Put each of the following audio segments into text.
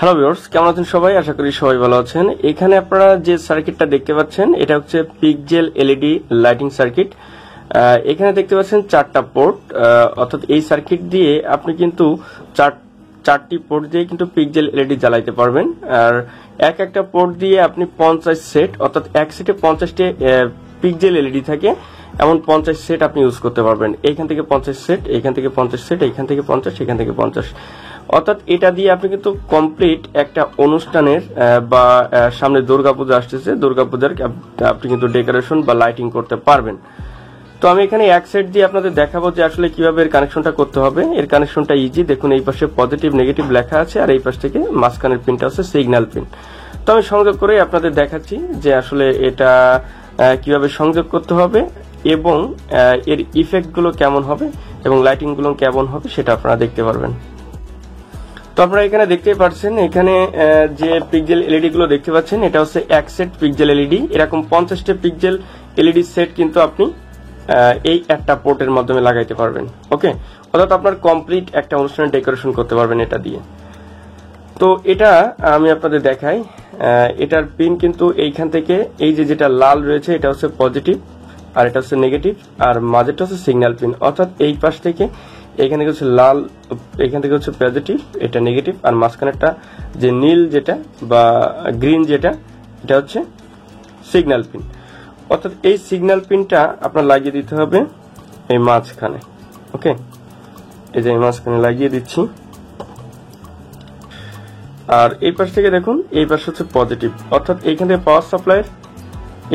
Hello viewers, কেমন আছেন সবাই? আশা করি সবাই ভালো আছেন। এখানে আপনারা যে সার্কিটটা দেখতে পাচ্ছেন এটা হচ্ছে পিকজেল এলইডি লাইটিং সার্কিট। এখানে দেখতে পাচ্ছেন 4টা পোর্ট, অর্থাৎ এই সার্কিট দিয়ে আপনি কিন্তু চারটি পোর্ট দিয়ে কিন্তু পিকজেল এলইডি জ্বালাইতে পারবেন। আর একটা পোর্ট দিয়ে আপনি 50 সেট, অর্থাৎ এক সেটে 50টি পিকজেল এলইডি থাকে, এমন 50 সেট আপনি ইউজ করতে পারবেন। এইখান থেকে 50 সেট, এইখান থেকে 50 সেট, এইখান থেকে 50, এখান থেকে 50, অর্থাৎ এটা দিয়ে আপনি কিন্তু কমপ্লিট একটা অনুষ্ঠানের বা সামনে দুর্গাপূজা আসতেছে, দুর্গাপূজার আপনি কিন্তু ডেকোরেশন বা লাইটিং করতে পারবেন। তো আমি এখানে এক সেট দিয়ে আপনাদের দেখাবো যে আসলে কিভাবে এর কানেকশনটা করতে হবে। এর কানেকশনটা ইজি, দেখুন এই পাশে পজিটিভ নেগেটিভ লেখা আছে আর এই পাশ থেকে মাঝখানের পিনটা হচ্ছে সিগন্যাল পিন। তো আমি সংযোগ করে আপনাদের দেখাচ্ছি যে আসলে এটা কিভাবে সংযোগ করতে হবে এবং এর ইফেক্ট গুলো কেমন হবে এবং লাইটিং গুলো কেমন হবে সেটা আপনারা দেখতে পারবেন। তো আপনারা এখানে দেখতেই পাচ্ছেন, এখানে যে পিকজেল এলইডি গুলো দেখতে পাচ্ছেন এটা হচ্ছে এক সেট পিকজেল এলইডি। এরকম 50টা পিকজেল এলইডি সেট কিন্তু আপনি এই একটা পোর্টের মাধ্যমে লাগাইতে পারবেন। ওকে, অর্থাৎ আপনার কমপ্লিট একটা অনুষ্ঠানের ডেকোরেশন করতে পারবেন এটা দিয়ে। তো এটা আমি আপনাদের দেখাই, এটার পিন কিন্তু এইখান থেকে এই যে যেটা লাল রয়েছে এটা হচ্ছে পজিটিভ আর এটা হচ্ছে নেগেটিভ, আর মাঝেরটা হচ্ছে সিগন্যাল পিন, অর্থাৎ এই পাশ থেকে এখানে হচ্ছে লাল, এখান থেকে হচ্ছে পজিটিভ, এটা নেগেটিভ, আর মাঝখানেরটা যে নীল যেটা বা গ্রিন যেটা এটা হচ্ছে সিগন্যাল পিন। অর্থাৎ এই সিগন্যাল পিনটা আপনার লাগিয়ে দিতে হবে এই মাঝখানে। ওকে, এই যে মাঝখানে লাগিয়ে দিচ্ছি। আর এই পাশ থেকে দেখুন, এই পাশ হচ্ছে পজিটিভ, অর্থাৎ এইখান থেকে পাওয়ার সাপ্লাইয়ের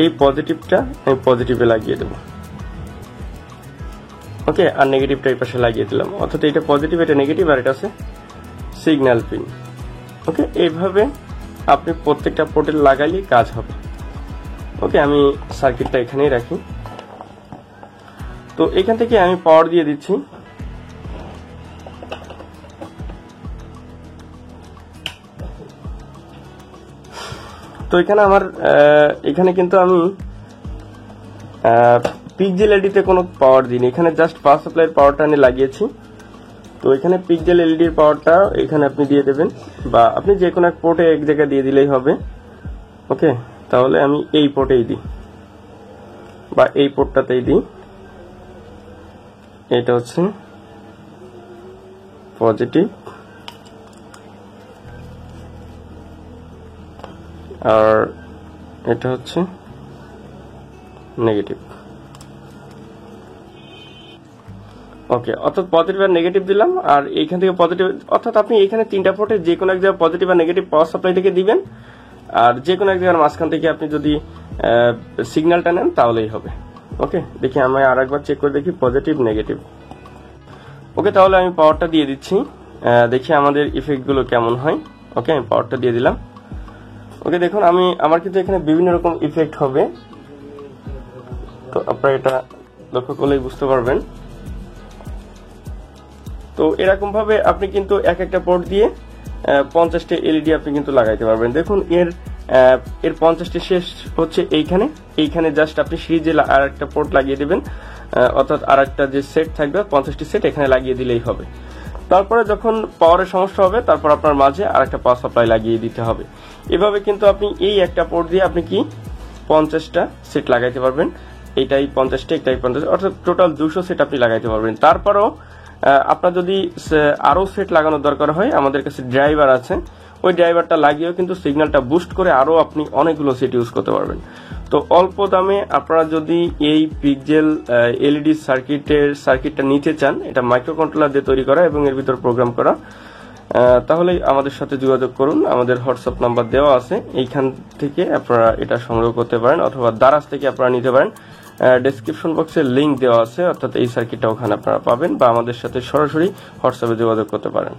এই পজিটিভটা আমি পজিটিভে লাগিয়ে দেবো। ওকে, আর নেগেটিভটা এই পাশে লাগিয়ে দিলাম, অর্থাৎ এটা পজিটিভ, এটা নেগেটিভ, আর এটা আছে সিগন্যাল পিন। ওকে, এইভাবে আপনি প্রত্যেকটা পোর্টে লাগাইলে কাজ হবে। ওকে, আমি সার্কিটটা এখানেই রাখি। তো এখান থেকে আমি পাওয়ার দিয়ে দিচ্ছি। তো এখানে আমার এখানে কিন্তু আমি পিকজেল এলইডিতে কোনো পাওয়ার দিইনি, এখানে জাস্ট পাওয়ার সাপ্লাইয়ের পাওয়ারটা আমি লাগিয়েছি। তো এখানে পিকজেল এলইডির পাওয়ারটা এখানে আপনি দিয়ে দেবেন, বা আপনি যে কোনো এক পোর্টে এক জায়গায় দিয়ে দিলেই হবে। ওকে, তাহলে আমি এই পোর্টেই দিই বা এই পোর্টটাতেই দিই। এটা হচ্ছে পজিটিভ আর এটা হচ্ছে নেগেটিভ। ওকে, অর্থাৎ পজিটিভ আর নেগেটিভ দিলাম, আর এইখান থেকে পজিটিভ, অর্থাৎ আপনি এখানে 3টা পোর্টে যে কোনো এক জায়গায় পজিটিভ আর নেগেটিভ পাওয়ার সাপ্লাই থেকে দিবেন, আর যে কোনো এক জায়গার মাঝখান থেকে আপনি যদি সিগন্যালটা নেন তাহলেই হবে। ওকে, দেখি আমি আর একবার চেক করে দেখি পজিটিভ নেগেটিভ। ওকে, তাহলে আমি পাওয়ারটা দিয়ে দিচ্ছি, দেখি আমাদের ইফেক্ট গুলো কেমন হয়। ওকে, আমি পাওয়ারটা দিয়ে দিলাম। ওকে, দেখুন আমার কিন্তু এখানে বিভিন্ন রকম ইফেক্ট হবে, তো আপনারা এটা লক্ষ্য করলেই বুঝতে পারবেন। তো এরকম ভাবে আপনি কিন্তু একটা পোর্ট দিয়ে 50টা এলইডি আপনি কিন্তু লাগাইতে পারবেন। দেখুন এর 50টি শেষ হচ্ছে এইখানে জাস্ট আপনি সিরিজে আর একটা পোর্ট লাগিয়ে দেবেন, অর্থাৎ আর একটা যে সেট থাকবে 50টি সেট এখানে লাগিয়ে দিলেই হবে। তারপরে যখন পাওয়ারের সমস্যা হবে তারপর আপনার মাঝে আর একটা পাওয়ার সাপ্লাই লাগিয়ে দিতে হবে। এভাবে কিন্তু আপনি এই একটা পোর্ট দিয়ে আপনি কি 50টা সেট লাগাইতে পারবেন। এইটাই 50টা, এটাই 50, অর্থাৎ টোটাল 200 সেট আপনি লাগাইতে পারবেন। তারপরও আপনার যদি আরো সেট লাগানোর দরকার হয়, আমাদের কাছে ড্রাইভার আছে, ওই ড্রাইভারটা লাগিয়েও কিন্তু সিগন্যালটা বুস্ট করে আরো আপনি অনেকগুলো সেট ইউজ করতে পারবেন। তো অল্প দামে আপনারা যদি এই পিকজেল এলইডি সার্কিটটা নিতে চান, এটা মাইক্রো কন্ট্রোলার দিয়ে তৈরি করা এবং এর ভিতর প্রোগ্রাম করা, তাহলে আমাদের সাথে যোগাযোগ করুন। আমাদের হোয়াটসঅ্যাপ নাম্বার দেওয়া আছে, এইখান থেকে আপনারা এটা সংগ্রহ করতে পারেন, অথবা দারাজ থেকে আপনারা নিতে পারেন। ডেসক্রিপশন বক্সে লিংক দেওয়া আছে, অর্থাৎ এই সার্কিটটা ওখানে আপনারা পাবেন, বা আমাদের সাথে সরাসরি হোয়াটসঅ্যাপে যোগাযোগ করতে পারেন।